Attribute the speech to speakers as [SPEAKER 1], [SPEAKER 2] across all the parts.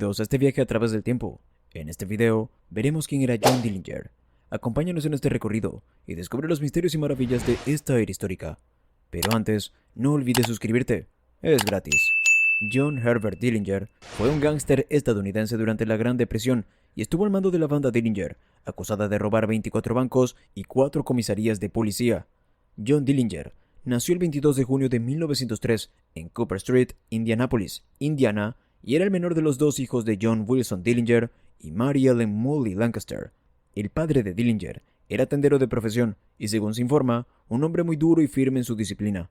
[SPEAKER 1] Bienvenidos a este viaje a través del tiempo. En este video veremos quién era John Dillinger. Acompáñanos en este recorrido y descubre los misterios y maravillas de esta era histórica. Pero antes, no olvides suscribirte, es gratis. John Herbert Dillinger fue un gángster estadounidense durante la Gran Depresión y estuvo al mando de la banda Dillinger, acusada de robar 24 bancos y 4 comisarías de policía. John Dillinger nació el 22 de junio de 1903 en Cooper Street, Indianápolis, Indiana, y era el menor de los dos hijos de John Wilson Dillinger y Mary Ellen Molly Lancaster. El padre de Dillinger era tendero de profesión y, según se informa, un hombre muy duro y firme en su disciplina.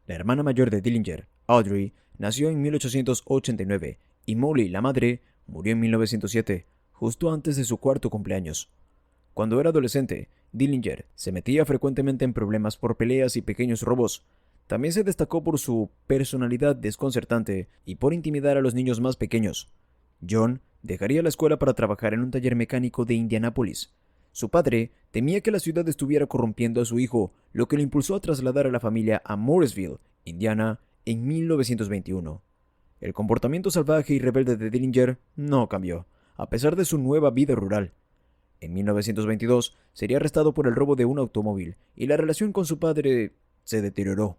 [SPEAKER 1] La hermana mayor de Dillinger, Audrey, nació en 1889 y Molly, la madre, murió en 1907, justo antes de su cuarto cumpleaños. Cuando era adolescente, Dillinger se metía frecuentemente en problemas por peleas y pequeños robos. También se destacó por su personalidad desconcertante y por intimidar a los niños más pequeños. John dejaría la escuela para trabajar en un taller mecánico de Indianápolis. Su padre temía que la ciudad estuviera corrompiendo a su hijo, lo que le impulsó a trasladar a la familia a Morrisville, Indiana, en 1921. El comportamiento salvaje y rebelde de Dillinger no cambió, a pesar de su nueva vida rural. En 1922 sería arrestado por el robo de un automóvil y la relación con su padre se deterioró.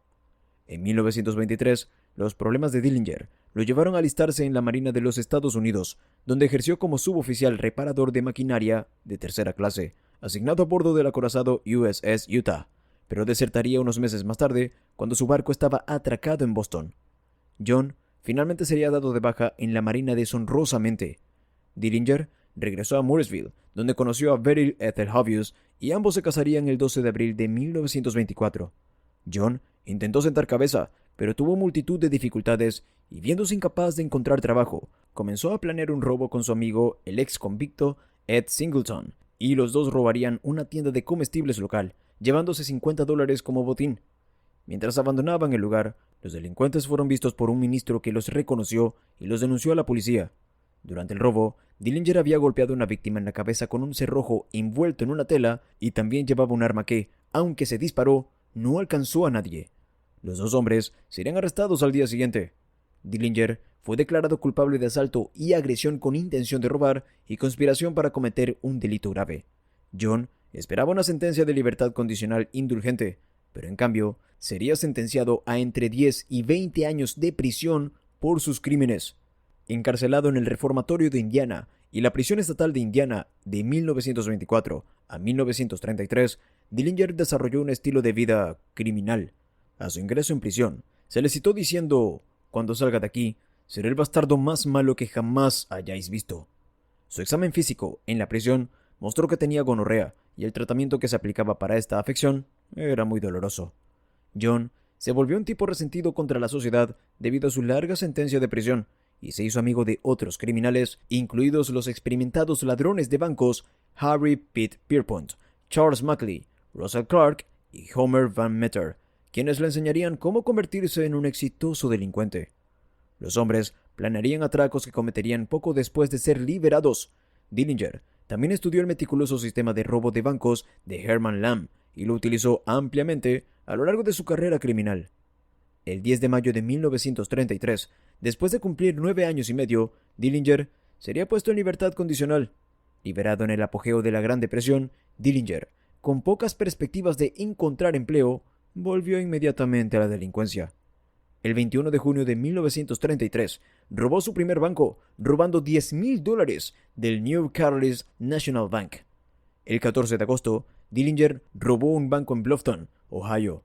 [SPEAKER 1] En 1923, los problemas de Dillinger lo llevaron a alistarse en la Marina de los Estados Unidos, donde ejerció como suboficial reparador de maquinaria de tercera clase, asignado a bordo del acorazado USS Utah, pero desertaría unos meses más tarde cuando su barco estaba atracado en Boston. John finalmente sería dado de baja en la Marina deshonrosamente. Dillinger regresó a Morrisville, donde conoció a Beryl Ethel Hovius, y ambos se casarían el 12 de abril de 1924. John intentó sentar cabeza, pero tuvo multitud de dificultades y, viéndose incapaz de encontrar trabajo, comenzó a planear un robo con su amigo, el ex convicto Ed Singleton, y los dos robarían una tienda de comestibles local, llevándose $50 como botín. Mientras abandonaban el lugar, los delincuentes fueron vistos por un ministro que los reconoció y los denunció a la policía. Durante el robo, Dillinger había golpeado a una víctima en la cabeza con un cerrojo envuelto en una tela y también llevaba un arma que, aunque se disparó, no alcanzó a nadie. Los dos hombres serían arrestados al día siguiente. Dillinger fue declarado culpable de asalto y agresión con intención de robar y conspiración para cometer un delito grave. John esperaba una sentencia de libertad condicional indulgente, pero en cambio sería sentenciado a entre 10 y 20 años de prisión por sus crímenes. Encarcelado en el Reformatorio de Indiana y la Prisión Estatal de Indiana de 1924 a 1933, Dillinger desarrolló un estilo de vida criminal. A su ingreso en prisión, se le citó diciendo: «Cuando salga de aquí, seré el bastardo más malo que jamás hayáis visto». Su examen físico en la prisión mostró que tenía gonorrea y el tratamiento que se aplicaba para esta afección era muy doloroso. John se volvió un tipo resentido contra la sociedad debido a su larga sentencia de prisión y se hizo amigo de otros criminales, incluidos los experimentados ladrones de bancos Harry Pitt Pierpont, Charles Mackley, Russell Clark y Homer Van Meter, quienes le enseñarían cómo convertirse en un exitoso delincuente. Los hombres planearían atracos que cometerían poco después de ser liberados. Dillinger también estudió el meticuloso sistema de robo de bancos de Herman Lamb y lo utilizó ampliamente a lo largo de su carrera criminal. El 10 de mayo de 1933, después de cumplir 9 años y medio, Dillinger sería puesto en libertad condicional. Liberado en el apogeo de la Gran Depresión, Dillinger, con pocas perspectivas de encontrar empleo, volvió inmediatamente a la delincuencia. El 21 de junio de 1933, robó su primer banco, robando $10,000 del New Carlisle National Bank. El 14 de agosto, Dillinger robó un banco en Bluffton, Ohio.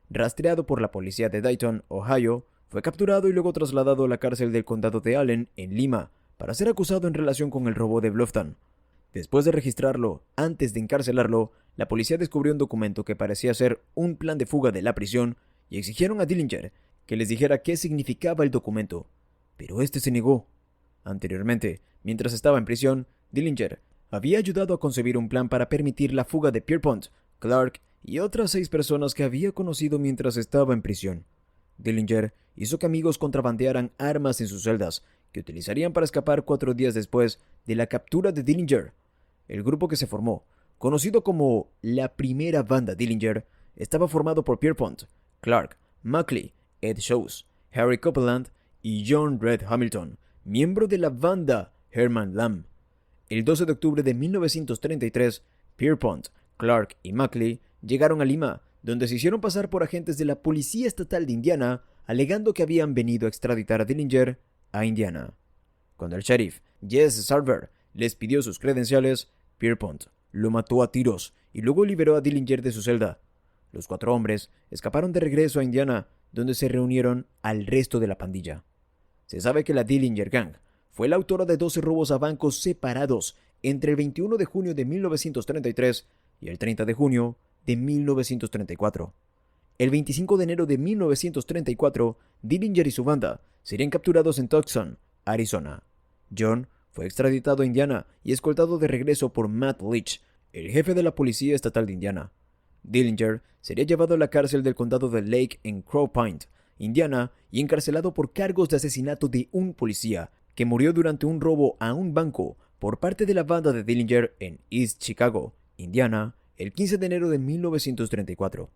[SPEAKER 1] Rastreado por la policía de Dayton, Ohio, fue capturado y luego trasladado a la cárcel del condado de Allen, en Lima, para ser acusado en relación con el robo de Bluffton. Después de registrarlo, antes de encarcelarlo, la policía descubrió un documento que parecía ser un plan de fuga de la prisión y exigieron a Dillinger que les dijera qué significaba el documento, pero este se negó. Anteriormente, mientras estaba en prisión, Dillinger había ayudado a concebir un plan para permitir la fuga de Pierpont, Clark y otras 6 personas que había conocido mientras estaba en prisión. Dillinger hizo que amigos contrabandearan armas en sus celdas, que utilizarían para escapar 4 días después de la captura de Dillinger. El grupo que se formó, conocido como la primera banda Dillinger, estaba formado por Pierpont, Clark, Mackley, Ed Shows, Harry Copeland y John Red Hamilton, miembro de la banda Herman Lamb. El 12 de octubre de 1933, Pierpont, Clark y Mackley llegaron a Lima, donde se hicieron pasar por agentes de la Policía Estatal de Indiana, alegando que habían venido a extraditar a Dillinger a Indiana. Cuando el sheriff Jesse Sarver les pidió sus credenciales, Pierpont lo mató a tiros y luego liberó a Dillinger de su celda. Los 4 hombres escaparon de regreso a Indiana, donde se reunieron al resto de la pandilla. Se sabe que la Dillinger Gang fue la autora de 12 robos a bancos separados entre el 21 de junio de 1933 y el 30 de junio de 1934. El 25 de enero de 1934, Dillinger y su banda serían capturados en Tucson, Arizona. John fue extraditado a Indiana y escoltado de regreso por Matt Leach, el jefe de la Policía Estatal de Indiana. Dillinger sería llevado a la cárcel del condado de Lake en Crow Point, Indiana, y encarcelado por cargos de asesinato de un policía que murió durante un robo a un banco por parte de la banda de Dillinger en East Chicago, Indiana, el 15 de enero de 1934.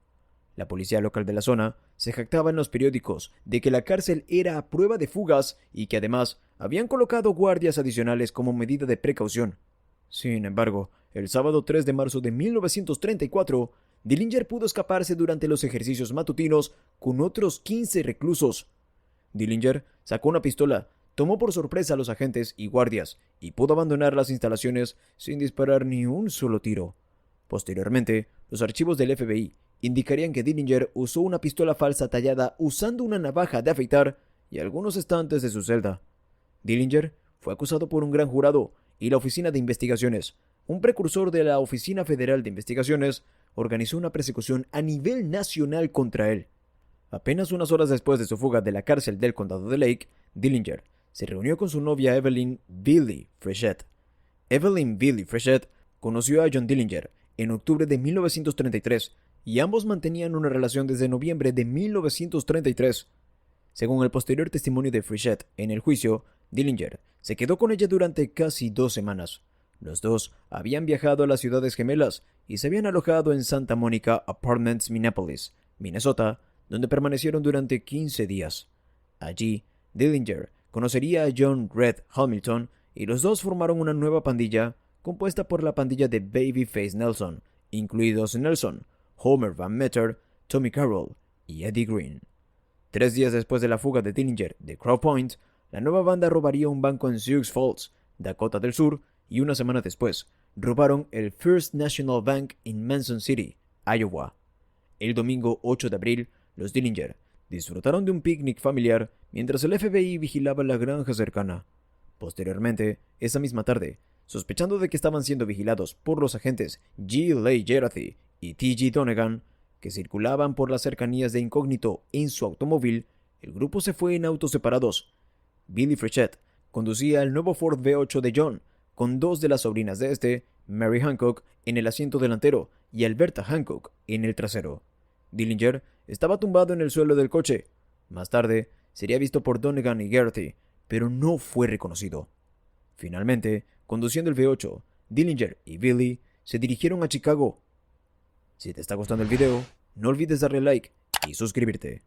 [SPEAKER 1] La policía local de la zona se jactaba en los periódicos de que la cárcel era a prueba de fugas y que además habían colocado guardias adicionales como medida de precaución. Sin embargo, el sábado 3 de marzo de 1934, Dillinger pudo escaparse durante los ejercicios matutinos con otros 15 reclusos. Dillinger sacó una pistola, tomó por sorpresa a los agentes y guardias y pudo abandonar las instalaciones sin disparar ni un solo tiro. Posteriormente, los archivos del FBI indicarían que Dillinger usó una pistola falsa tallada usando una navaja de afeitar y algunos estantes de su celda. Dillinger fue acusado por un gran jurado y la Oficina de Investigaciones, un precursor de la Oficina Federal de Investigaciones, organizó una persecución a nivel nacional contra él. Apenas unas horas después de su fuga de la cárcel del condado de Lake, Dillinger se reunió con su novia Evelyn Billy Frechette. Evelyn Billy Frechette conoció a John Dillinger en octubre de 1933 y ambos mantenían una relación desde noviembre de 1933. Según el posterior testimonio de Frechette en el juicio, Dillinger se quedó con ella durante casi 2 semanas. Los dos habían viajado a las ciudades gemelas y se habían alojado en Santa Monica Apartments, Minneapolis, Minnesota, donde permanecieron durante 15 días. Allí, Dillinger conocería a John Red Hamilton y los dos formaron una nueva pandilla compuesta por la pandilla de Babyface Nelson, incluidos Nelson, Homer Van Meter, Tommy Carroll y Eddie Green. 3 días después de la fuga de Dillinger de Crow Point, la nueva banda robaría un banco en Sioux Falls, Dakota del Sur, y una semana después, robaron el First National Bank en Manson City, Iowa. El domingo 8 de abril, los Dillinger disfrutaron de un picnic familiar mientras el FBI vigilaba la granja cercana. Posteriormente, esa misma tarde, sospechando de que estaban siendo vigilados por los agentes G. Leigh Geraghty y T.G. Donegan, que circulaban por las cercanías de incógnito en su automóvil, el grupo se fue en autos separados. Billy Frechette conducía el nuevo Ford V8 de John, con 2 de las sobrinas de este, Mary Hancock, en el asiento delantero y Alberta Hancock en el trasero. Dillinger estaba tumbado en el suelo del coche. Más tarde, sería visto por Donegan y Geraghty, pero no fue reconocido. Finalmente, conduciendo el V8, Dillinger y Billy se dirigieron a Chicago. Si te está gustando el video, no olvides darle like y suscribirte.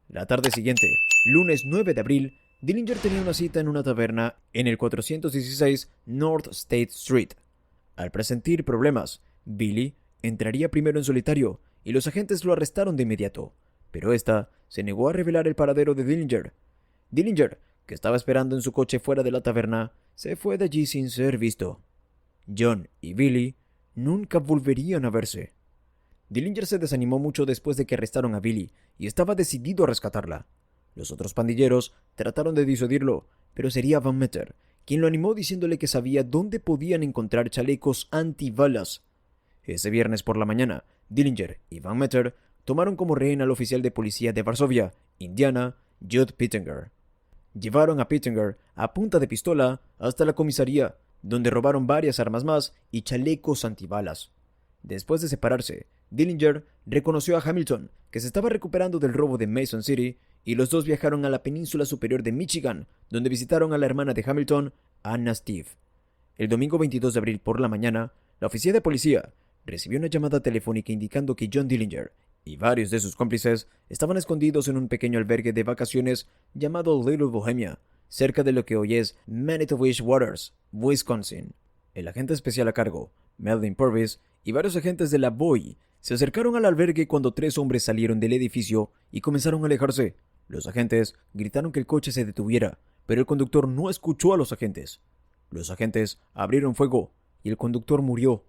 [SPEAKER 1] La tarde siguiente, lunes 9 de abril, Dillinger tenía una cita en una taberna en el 416 North State Street. Al presentir problemas, Billy entraría primero en solitario y los agentes lo arrestaron de inmediato, pero esta se negó a revelar el paradero de Dillinger. Dillinger, que estaba esperando en su coche fuera de la taberna, se fue de allí sin ser visto. John y Billy nunca volverían a verse. Dillinger se desanimó mucho después de que arrestaron a Billy y estaba decidido a rescatarla. Los otros pandilleros trataron de disuadirlo, pero sería Van Meter quien lo animó diciéndole que sabía dónde podían encontrar chalecos antibalas. Ese viernes por la mañana, Dillinger y Van Meter tomaron como rehén al oficial de policía de Varsovia, Indiana, Judd Pittenger. Llevaron a Pittenger a punta de pistola hasta la comisaría, donde robaron varias armas más y chalecos antibalas. Después de separarse, Dillinger reconoció a Hamilton, que se estaba recuperando del robo de Mason City, y los dos viajaron a la península superior de Michigan, donde visitaron a la hermana de Hamilton, Anna Steve. El domingo 22 de abril por la mañana, la oficina de policía recibió una llamada telefónica indicando que John Dillinger y varios de sus cómplices estaban escondidos en un pequeño albergue de vacaciones llamado Little Bohemia, cerca de lo que hoy es Manitowish Waters, Wisconsin. El agente especial a cargo, Melvin Purvis, y varios agentes de la BOI se acercaron al albergue cuando 3 hombres salieron del edificio y comenzaron a alejarse. Los agentes gritaron que el coche se detuviera, pero el conductor no escuchó a los agentes. Los agentes abrieron fuego y el conductor murió.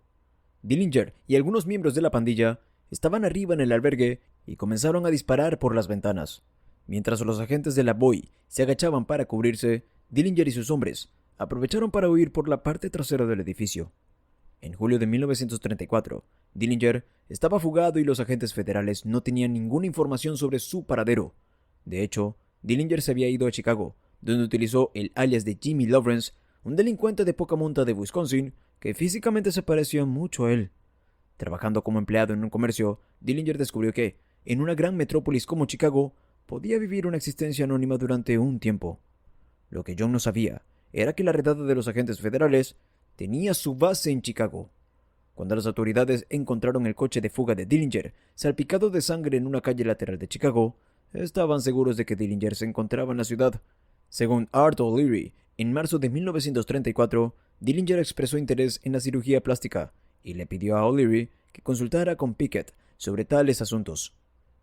[SPEAKER 1] Dillinger y algunos miembros de la pandilla estaban arriba en el albergue y comenzaron a disparar por las ventanas. Mientras los agentes de la BOI se agachaban para cubrirse, Dillinger y sus hombres aprovecharon para huir por la parte trasera del edificio. En julio de 1934, Dillinger estaba fugado y los agentes federales no tenían ninguna información sobre su paradero. De hecho, Dillinger se había ido a Chicago, donde utilizó el alias de Jimmy Lawrence, un delincuente de poca monta de Wisconsin que físicamente se parecía mucho a él. Trabajando como empleado en un comercio, Dillinger descubrió que, en una gran metrópolis como Chicago, podía vivir una existencia anónima durante un tiempo. Lo que John no sabía era que la redada de los agentes federales tenía su base en Chicago. Cuando las autoridades encontraron el coche de fuga de Dillinger salpicado de sangre en una calle lateral de Chicago, estaban seguros de que Dillinger se encontraba en la ciudad. Según Art O'Leary, en marzo de 1934, Dillinger expresó interés en la cirugía plástica y le pidió a O'Leary que consultara con Pickett sobre tales asuntos.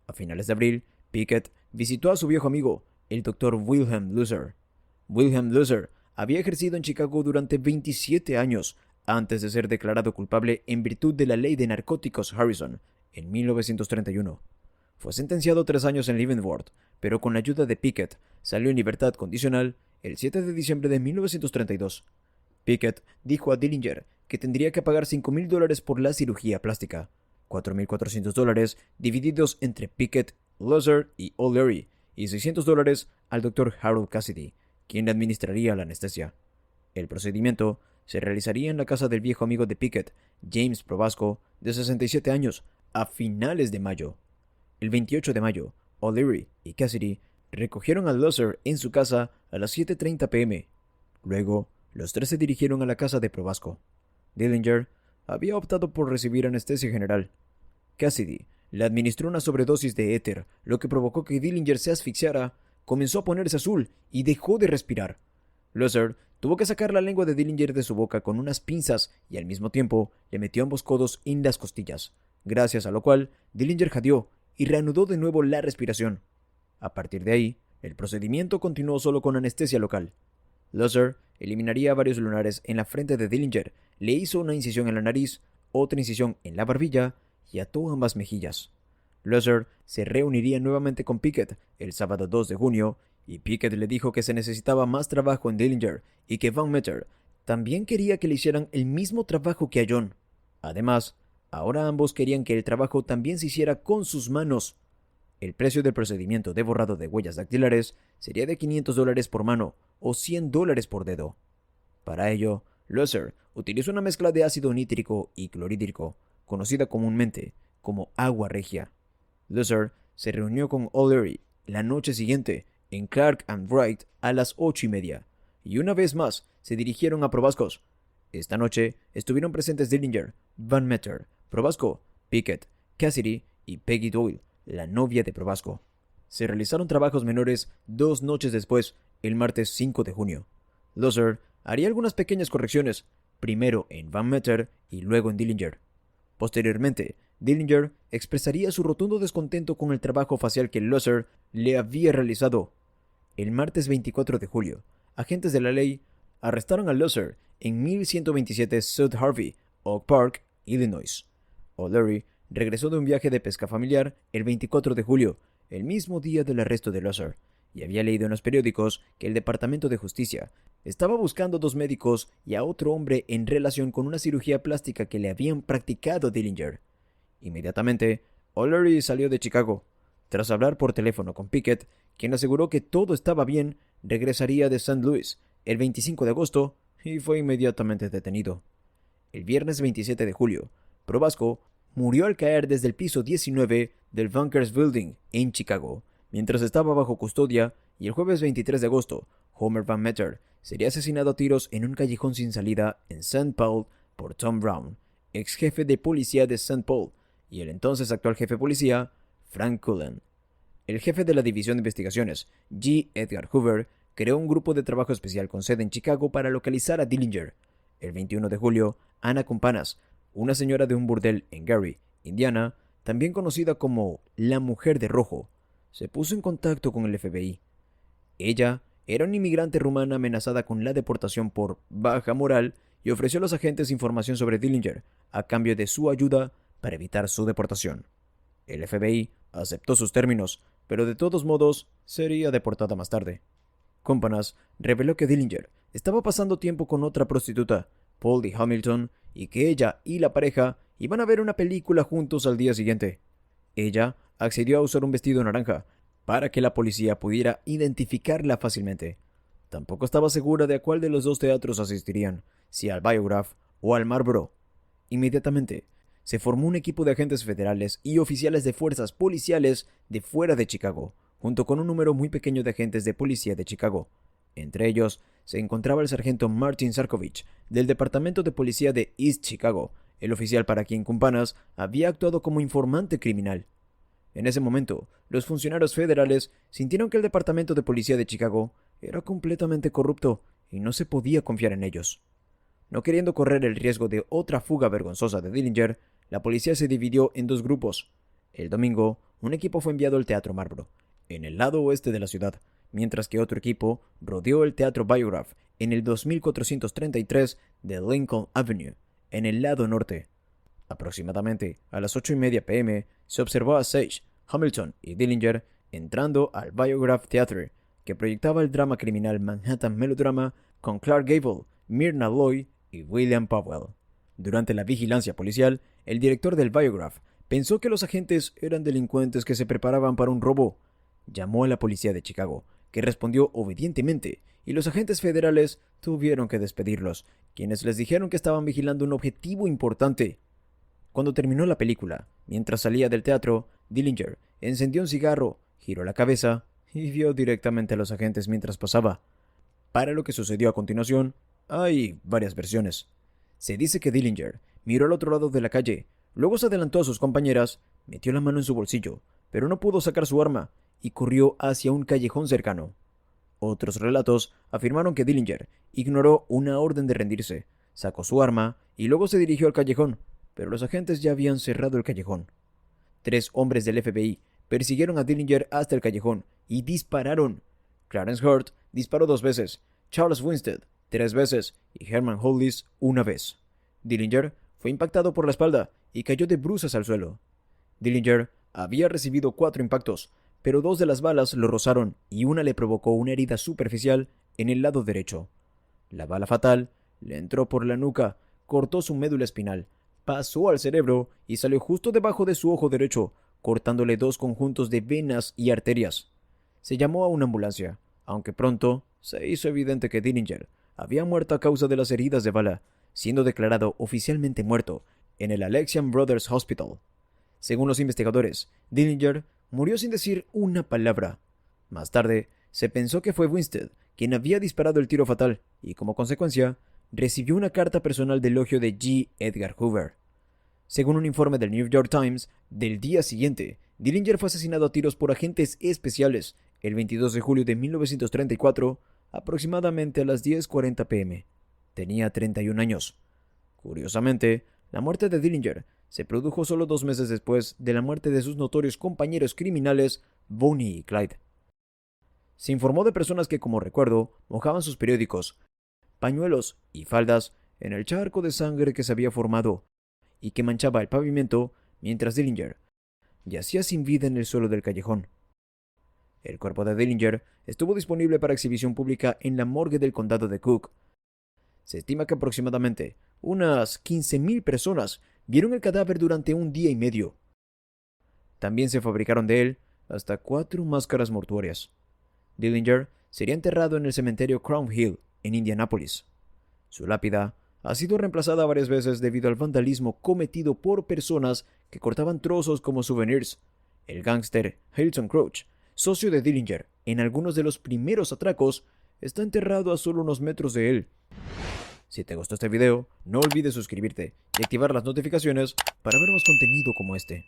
[SPEAKER 1] A finales de abril, Pickett visitó a su viejo amigo, el Dr. Wilhelm Loeser. Wilhelm Loeser había ejercido en Chicago durante 27 años antes de ser declarado culpable en virtud de la ley de narcóticos Harrison en 1931. Fue sentenciado a 3 años en Leavenworth, pero con la ayuda de Pickett salió en libertad condicional el 7 de diciembre de 1932. Pickett dijo a Dillinger que tendría que pagar $5,000 por la cirugía plástica, $4,400 divididos entre Pickett, Loeser y O'Leary, y $600 al Dr. Harold Cassidy, quien le administraría la anestesia. El procedimiento se realizaría en la casa del viejo amigo de Pickett, James Probasco, de 67 años, a finales de mayo. El 28 de mayo, O'Leary y Cassidy recogieron a Loeser en su casa a las 7:30 p.m. Luego, los 3 se dirigieron a la casa de Probasco. Dillinger había optado por recibir anestesia general. Cassidy le administró una sobredosis de éter, lo que provocó que Dillinger se asfixiara, comenzó a ponerse azul y dejó de respirar. Loeser tuvo que sacar la lengua de Dillinger de su boca con unas pinzas y al mismo tiempo le metió ambos codos en las costillas, gracias a lo cual Dillinger jadeó y reanudó de nuevo la respiración. A partir de ahí, el procedimiento continuó solo con anestesia local. Loeser eliminaría varios lunares en la frente de Dillinger, le hizo una incisión en la nariz, otra incisión en la barbilla y ató ambas mejillas. Loeser se reuniría nuevamente con Pickett el sábado 2 de junio y Pickett le dijo que se necesitaba más trabajo en Dillinger y que Van Meter también quería que le hicieran el mismo trabajo que a John. Además, ahora ambos querían que el trabajo también se hiciera con sus manos. El precio del procedimiento de borrado de huellas dactilares sería de $500 por mano o $100 por dedo. Para ello, Loeser utilizó una mezcla de ácido nítrico y clorhídrico, conocida comúnmente como agua regia. Loeser se reunió con O'Leary la noche siguiente en Clark and Wright a las 8:30, y una vez más se dirigieron a Probascos. Esta noche estuvieron presentes Dillinger, Van Meter, Probasco, Pickett, Cassidy y Peggy Doyle, la novia de Probasco. Se realizaron trabajos menores 2 noches después, el martes 5 de junio. Loeser haría algunas pequeñas correcciones, primero en Van Meter y luego en Dillinger. Posteriormente, Dillinger expresaría su rotundo descontento con el trabajo facial que Loeser le había realizado. El martes 24 de julio, agentes de la ley arrestaron a Loeser en 1127 South Harvey, Oak Park, Illinois. O'Leary regresó de un viaje de pesca familiar el 24 de julio, el mismo día del arresto de Loeser, y había leído en los periódicos que el Departamento de Justicia estaba buscando a 2 médicos y a otro hombre en relación con una cirugía plástica que le habían practicado a Dillinger. Inmediatamente, O'Leary salió de Chicago. Tras hablar por teléfono con Pickett, quien aseguró que todo estaba bien, regresaría de St. Louis el 25 de agosto y fue inmediatamente detenido. El viernes 27 de julio, Probasco murió al caer desde el piso 19 del Bunkers Building en Chicago, mientras estaba bajo custodia, y el jueves 23 de agosto, Homer Van Meter sería asesinado a tiros en un callejón sin salida en St. Paul por Tom Brown, ex jefe de policía de St. Paul, y el entonces actual jefe de policía, Frank Cullen. El jefe de la División de Investigaciones, G. Edgar Hoover, creó un grupo de trabajo especial con sede en Chicago para localizar a Dillinger. El 21 de julio, Anna Campanas, una señora de un burdel en Gary, Indiana, también conocida como la Mujer de Rojo, se puso en contacto con el FBI. Ella era una inmigrante rumana amenazada con la deportación por baja moral y ofreció a los agentes información sobre Dillinger a cambio de su ayuda para evitar su deportación. El FBI aceptó sus términos, pero de todos modos sería deportada más tarde. Campanas reveló que Dillinger estaba pasando tiempo con otra prostituta, Polly Hamilton, y que ella y la pareja iban a ver una película juntos al día siguiente. Ella accedió a usar un vestido naranja para que la policía pudiera identificarla fácilmente. Tampoco estaba segura de a cuál de los dos teatros asistirían, si al Biograph o al Marlboro. Inmediatamente, se formó un equipo de agentes federales y oficiales de fuerzas policiales de fuera de Chicago, junto con un número muy pequeño de agentes de policía de Chicago. Entre ellos se encontraba el sargento Martin Sarkovich, del Departamento de Policía de East Chicago, el oficial para quien Campanas había actuado como informante criminal. En ese momento, los funcionarios federales sintieron que el Departamento de Policía de Chicago era completamente corrupto y no se podía confiar en ellos. No queriendo correr el riesgo de otra fuga vergonzosa de Dillinger, la policía se dividió en dos grupos. El domingo, un equipo fue enviado al Teatro Marlboro, en el lado oeste de la ciudad, mientras que otro equipo rodeó el Teatro Biograph en el 2433 de Lincoln Avenue, en el lado norte. Aproximadamente a las 8:30 p.m. se observó a Sage, Hamilton y Dillinger entrando al Biograph Theatre, que proyectaba el drama criminal Manhattan Melodrama con Clark Gable, Myrna Loy y William Powell. Durante la vigilancia policial, el director del Biograph pensó que los agentes eran delincuentes que se preparaban para un robo. Llamó a la policía de Chicago, que respondió obedientemente, y los agentes federales tuvieron que despedirlos, quienes les dijeron que estaban vigilando un objetivo importante. Cuando terminó la película, mientras salía del teatro, Dillinger encendió un cigarro, giró la cabeza y vio directamente a los agentes mientras pasaba. Para lo que sucedió a continuación, hay varias versiones. Se dice que Dillinger miró al otro lado de la calle, luego se adelantó a sus compañeras, metió la mano en su bolsillo, pero no pudo sacar su arma y corrió hacia un callejón cercano. Otros relatos afirmaron que Dillinger ignoró una orden de rendirse, sacó su arma y luego se dirigió al callejón, pero los agentes ya habían cerrado el callejón. 3 hombres del FBI persiguieron a Dillinger hasta el callejón y dispararon. Clarence Hurt disparó 2 veces, Charles Winstead 3 veces y Herman Hollis 1 vez. Dillinger fue impactado por la espalda y cayó de bruces al suelo. Dillinger había recibido 4 impactos, pero 2 de las balas lo rozaron y una le provocó una herida superficial en el lado derecho. La bala fatal le entró por la nuca, cortó su médula espinal, pasó al cerebro y salió justo debajo de su ojo derecho, cortándole 2 conjuntos de venas y arterias. Se llamó a una ambulancia, aunque pronto se hizo evidente que Dillinger había muerto a causa de las heridas de bala, siendo declarado oficialmente muerto en el Alexian Brothers Hospital. Según los investigadores, Dillinger murió sin decir una palabra. Más tarde, se pensó que fue Winstead quien había disparado el tiro fatal y, como consecuencia, recibió una carta personal de elogio de G. Edgar Hoover. Según un informe del New York Times, del día siguiente, Dillinger fue asesinado a tiros por agentes especiales el 22 de julio de 1934, aproximadamente a las 10:40 p.m. Tenía 31 años. Curiosamente, la muerte de Dillinger se produjo solo 2 meses después de la muerte de sus notorios compañeros criminales Bonnie y Clyde. Se informó de personas que, como recuerdo, mojaban sus periódicos, pañuelos y faldas en el charco de sangre que se había formado y que manchaba el pavimento mientras Dillinger yacía sin vida en el suelo del callejón. El cuerpo de Dillinger estuvo disponible para exhibición pública en la morgue del condado de Cook. Se estima que aproximadamente unas 15,000 personas vieron el cadáver durante un día y medio. También se fabricaron de él hasta 4 máscaras mortuorias. Dillinger sería enterrado en el cementerio Crown Hill, en Indianápolis. Su lápida ha sido reemplazada varias veces debido al vandalismo cometido por personas que cortaban trozos como souvenirs. El gángster Hilton Crouch, socio de Dillinger en algunos de los primeros atracos, está enterrado a solo unos metros de él. Si te gustó este video, no olvides suscribirte y activar las notificaciones para ver más contenido como este.